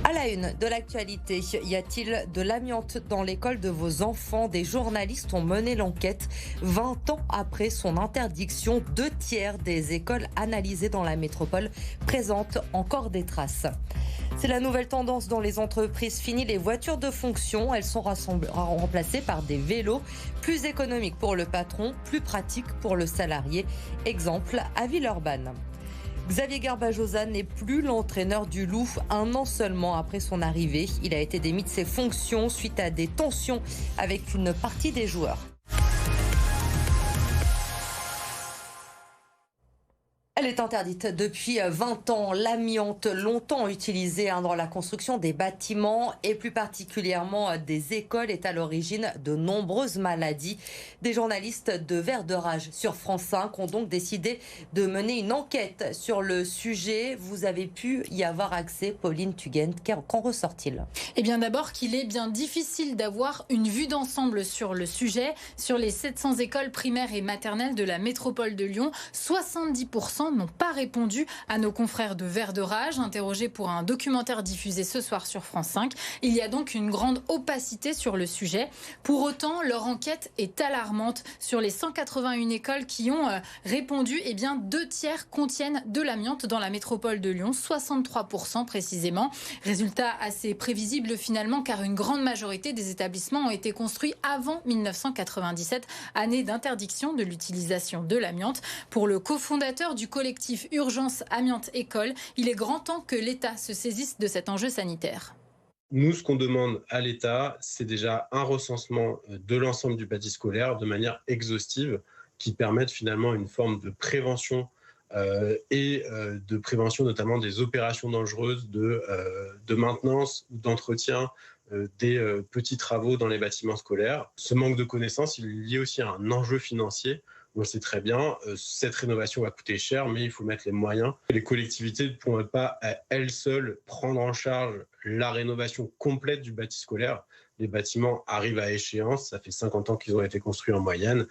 À la une de l'actualité, y a-t-il de l'amiante dans l'école de vos enfants? Des journalistes ont mené l'enquête. 20 ans après son interdiction, 2/3 des écoles analysées dans la métropole présentent encore des traces. C'est la nouvelle tendance dans les entreprises. Fini les voitures de fonction. Elles sont remplacées par des vélos plus économiques pour le patron, plus pratiques pour le salarié. Exemple à Villeurbanne. Xavier Garbajosa n'est plus l'entraîneur du Loup 1 an seulement après son arrivée. Il a été démis de ses fonctions suite à des tensions avec une partie des joueurs. Elle est interdite depuis 20 ans. L'amiante, longtemps utilisée dans la construction des bâtiments et plus particulièrement des écoles, est à l'origine de nombreuses maladies. Des journalistes de Vert de Rage sur France 5 ont donc décidé de mener une enquête sur le sujet. Vous avez pu y avoir accès, Pauline Tugend. Qu'en ressort-il ? Eh bien d'abord qu'il est bien difficile d'avoir une vue d'ensemble sur le sujet. Sur les 700 écoles primaires et maternelles de la métropole de Lyon, 70% n'ont pas répondu à nos confrères de Vert de Rage, interrogés pour un documentaire diffusé ce soir sur France 5. Il y a donc une grande opacité sur le sujet. Pour autant, leur enquête est alarmante. Sur les 181 écoles qui ont répondu, eh bien 2/3 contiennent de l'amiante dans la métropole de Lyon, 63% précisément. Résultat assez prévisible finalement, car une grande majorité des établissements ont été construits avant 1997, année d'interdiction de l'utilisation de l'amiante. Pour le cofondateur du collectif Urgence Amiante École, il est grand temps que l'État se saisisse de cet enjeu sanitaire. Nous, ce qu'on demande à l'État, c'est déjà un recensement de l'ensemble du bâti scolaire de manière exhaustive qui permette finalement une forme de prévention et de prévention notamment des opérations dangereuses de maintenance ou d'entretien des petits travaux dans les bâtiments scolaires. Ce manque de connaissances, il est lié aussi à un enjeu financier. On le sait très bien, cette rénovation va coûter cher, mais il faut mettre les moyens. Les collectivités ne pourront pas à elles seules prendre en charge la rénovation complète du bâti scolaire. Les bâtiments arrivent à échéance, ça fait 50 ans qu'ils ont été construits en moyenne.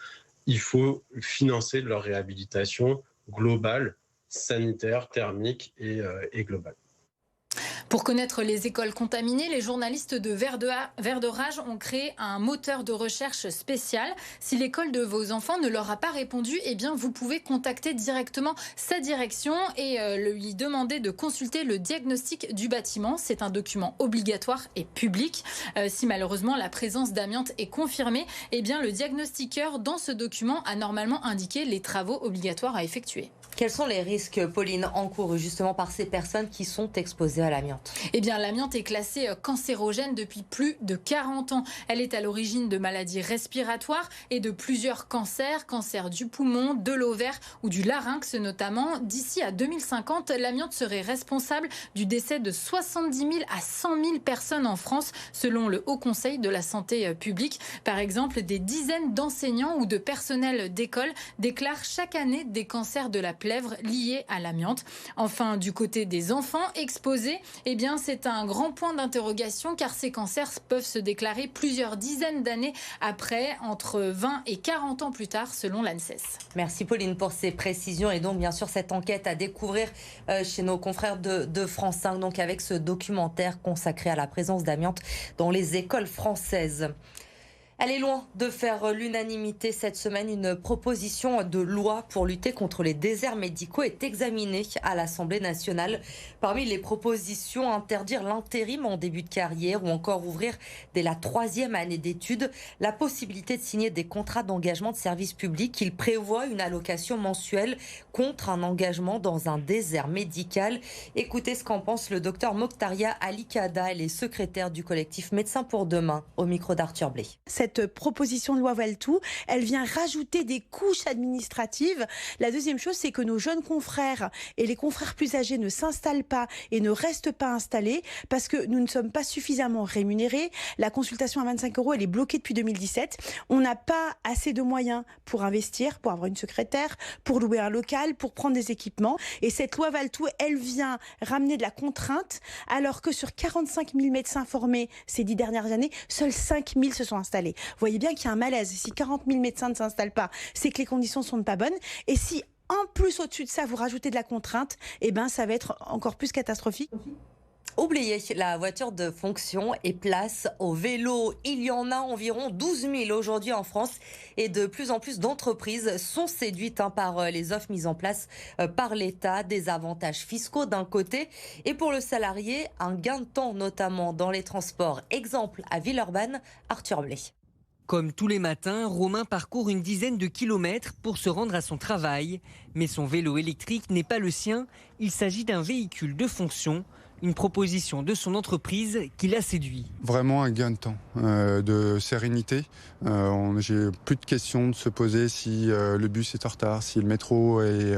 Il faut financer leur réhabilitation globale, sanitaire, thermique et globale. Pour connaître les écoles contaminées, les journalistes de Vert de Rage ont créé un moteur de recherche spécial. Si l'école de vos enfants ne leur a pas répondu, eh bien vous pouvez contacter directement sa direction et lui demander de consulter le diagnostic du bâtiment. C'est un document obligatoire et public. Si malheureusement la présence d'amiante est confirmée, eh bien le diagnostiqueur dans ce document a normalement indiqué les travaux obligatoires à effectuer. Quels sont les risques, Pauline, encourus justement par ces personnes qui sont exposées à l'amiante ? Eh bien, l'amiante est classée cancérogène depuis plus de 40 ans. Elle est à l'origine de maladies respiratoires et de plusieurs cancers, cancer du poumon, de l'ovaire ou du larynx notamment. D'ici à 2050, l'amiante serait responsable du décès de 70 000 à 100 000 personnes en France, selon le Haut Conseil de la santé publique. Par exemple, des dizaines d'enseignants ou de personnels d'école déclarent chaque année des cancers de la plèvre liés à l'amiante. Enfin, du côté des enfants exposés, eh bien, c'est un grand point d'interrogation car ces cancers peuvent se déclarer plusieurs dizaines d'années après, entre 20 et 40 ans plus tard, selon l'ANSES. Merci Pauline pour ces précisions et donc bien sûr cette enquête à découvrir chez nos confrères de France 5, donc avec ce documentaire consacré à la présence d'amiante dans les écoles françaises. Elle est loin de faire l'unanimité cette semaine. Une proposition de loi pour lutter contre les déserts médicaux est examinée à l'Assemblée nationale. Parmi les propositions, interdire l'intérim en début de carrière ou encore ouvrir dès la 3e année d'études la possibilité de signer des contrats d'engagement de service public. Il prévoit une allocation mensuelle contre un engagement dans un désert médical. Écoutez ce qu'en pense le docteur Mokhtaria Alikada. Elle est secrétaire du collectif Médecins pour demain au micro d'Arthur Blé. Cette proposition de loi Valletoux, elle vient rajouter des couches administratives. La deuxième chose, c'est que nos jeunes confrères et les confrères plus âgés ne s'installent pas et ne restent pas installés parce que nous ne sommes pas suffisamment rémunérés. La consultation à 25 €, elle est bloquée depuis 2017. On n'a pas assez de moyens pour investir, pour avoir une secrétaire, pour louer un local, pour prendre des équipements. Et cette loi Valletoux, elle vient ramener de la contrainte alors que sur 45 000 médecins formés ces 10 dernières années, seuls 5 000 se sont installés. Vous voyez bien qu'il y a un malaise. Si 40 000 médecins ne s'installent pas, c'est que les conditions ne sont pas bonnes. Et si en plus au-dessus de ça, vous rajoutez de la contrainte, eh ben, ça va être encore plus catastrophique. Oubliez la voiture de fonction et place au vélo. Il y en a environ 12 000 aujourd'hui en France et de plus en plus d'entreprises sont séduites par les offres mises en place par l'État, des avantages fiscaux d'un côté et pour le salarié, un gain de temps notamment dans les transports. Exemple à Villeurbanne, Arthur Blais. Comme tous les matins, Romain parcourt une dizaine de kilomètres pour se rendre à son travail. Mais son vélo électrique n'est pas le sien, il s'agit d'un véhicule de fonction. Une proposition de son entreprise qui l'a séduit. Vraiment un gain de temps, de sérénité. J'ai plus de questions de se poser si le bus est en retard, si le métro est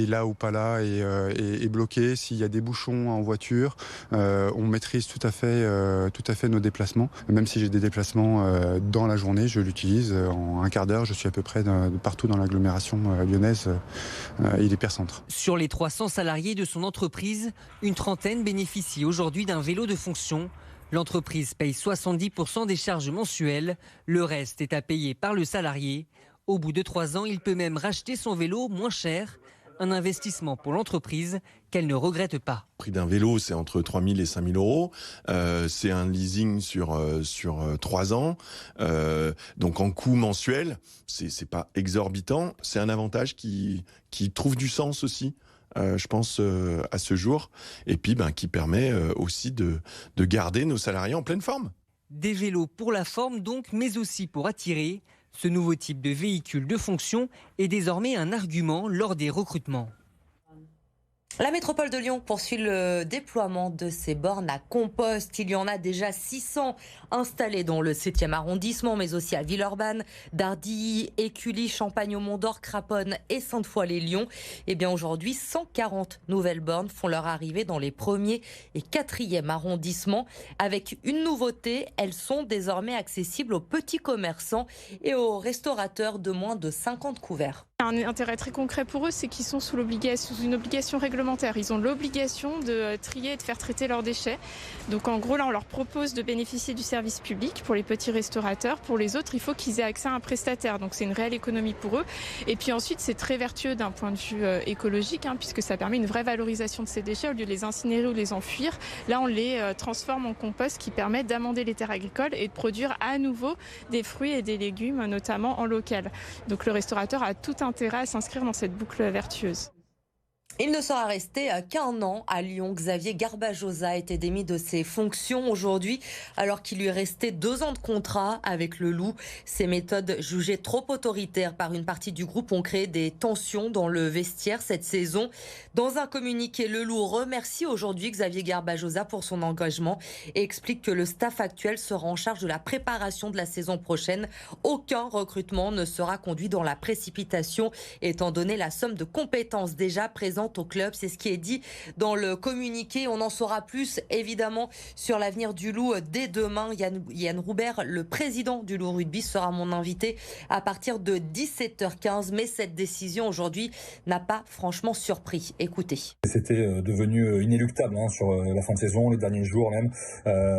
là ou pas là, est bloqué, s'il y a des bouchons en voiture. On maîtrise tout à fait nos déplacements. Même si j'ai des déplacements dans la journée, je l'utilise. En un quart d'heure, je suis à peu près partout dans l'agglomération lyonnaise et l'hypercentre. Sur les 300 salariés de son entreprise, une trentaine bénéficient aujourd'hui d'un vélo de fonction. L'entreprise paye 70% des charges mensuelles. Le reste est à payer par le salarié. Au bout de 3 ans, il peut même racheter son vélo moins cher. Un investissement pour l'entreprise qu'elle ne regrette pas. Le prix d'un vélo, c'est entre 3 000 et 5 000 euros. C'est un leasing sur 3 ans. Donc en coût mensuel, c'est pas exorbitant. C'est un avantage qui trouve du sens aussi. Je pense à ce jour, et puis qui permet aussi de garder nos salariés en pleine forme. Des vélos pour la forme donc, mais aussi pour attirer. Ce nouveau type de véhicule de fonction est désormais un argument lors des recrutements. La métropole de Lyon poursuit le déploiement de ses bornes à compost. Il y en a déjà 600 installées dans le 7e arrondissement, mais aussi à Villeurbanne, Dardilly, Écully, Champagne-au-Mont-d'Or, Craponne et Sainte-Foy-les-Lyons. Et bien aujourd'hui, 140 nouvelles bornes font leur arrivée dans les 1er et 4e arrondissements. Avec une nouveauté, elles sont désormais accessibles aux petits commerçants et aux restaurateurs de moins de 50 couverts. Un intérêt très concret pour eux, c'est qu'ils sont sous une obligation réglementaire. Ils ont l'obligation de trier et de faire traiter leurs déchets. Donc en gros, là, on leur propose de bénéficier du service public pour les petits restaurateurs. Pour les autres, il faut qu'ils aient accès à un prestataire. Donc c'est une réelle économie pour eux. Et puis ensuite, c'est très vertueux d'un point de vue écologique, puisque ça permet une vraie valorisation de ces déchets. Au lieu de les incinérer ou de les enfuir, là, on les transforme en compost qui permet d'amender les terres agricoles et de produire à nouveau des fruits et des légumes, notamment en local. Donc le restaurateur a tout intérêt à s'inscrire dans cette boucle vertueuse. Il ne sera resté qu'1 an à Lyon. Xavier Garbajosa a été démis de ses fonctions aujourd'hui, alors qu'il lui restait 2 ans de contrat avec le Loup. Ses méthodes jugées trop autoritaires par une partie du groupe ont créé des tensions dans le vestiaire cette saison. Dans un communiqué, le Loup remercie aujourd'hui Xavier Garbajosa pour son engagement et explique que le staff actuel sera en charge de la préparation de la saison prochaine. Aucun recrutement ne sera conduit dans la précipitation, étant donné la somme de compétences déjà présentes au club. C'est ce qui est dit dans le communiqué. On en saura plus évidemment sur l'avenir du Loup dès demain. Yann Roubert, le président du Loup Rugby, sera mon invité à partir de 17h15. Mais cette décision aujourd'hui n'a pas franchement surpris. Écoutez. C'était devenu inéluctable sur la fin de saison, les derniers jours même,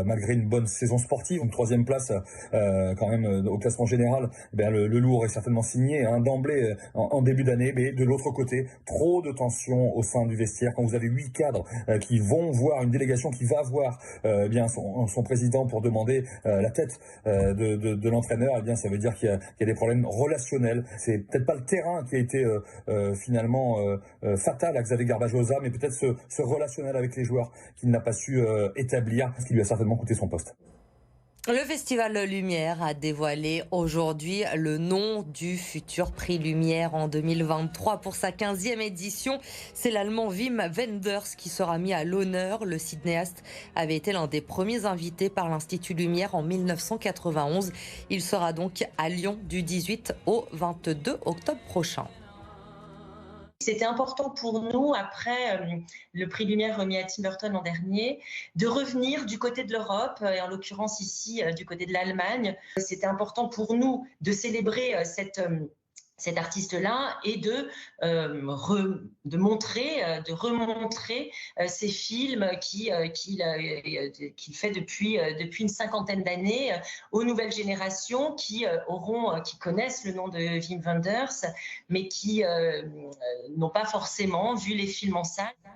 malgré une bonne saison sportive. Donc 3e place quand même au classement général. Le Loup aurait certainement signé d'emblée en début d'année. Mais de l'autre côté, trop de tensions au sein du vestiaire. Quand vous avez 8 cadres qui vont voir une délégation qui va voir son président pour demander la tête de l'entraîneur, ça veut dire qu'il y a des problèmes relationnels. C'est peut-être pas le terrain qui a été finalement fatal à Xavier Garbajosa, mais peut-être ce relationnel avec les joueurs qu'il n'a pas su établir, ce qui lui a certainement coûté son poste. Le Festival Lumière a dévoilé aujourd'hui le nom du futur prix Lumière en 2023 pour sa 15e édition. C'est l'Allemand Wim Wenders qui sera mis à l'honneur. Le cinéaste avait été l'un des premiers invités par l'Institut Lumière en 1991. Il sera donc à Lyon du 18 au 22 octobre prochain. C'était important pour nous, après le prix Lumière remis à Tim Burton l'an dernier, de revenir du côté de l'Europe, et en l'occurrence ici du côté de l'Allemagne. C'était important pour nous de célébrer cet artiste-là et de remontrer ces films qu'il fait depuis une 50aine d'années aux nouvelles générations qui connaissent le nom de Wim Wenders, mais qui n'ont pas forcément vu les films en salle.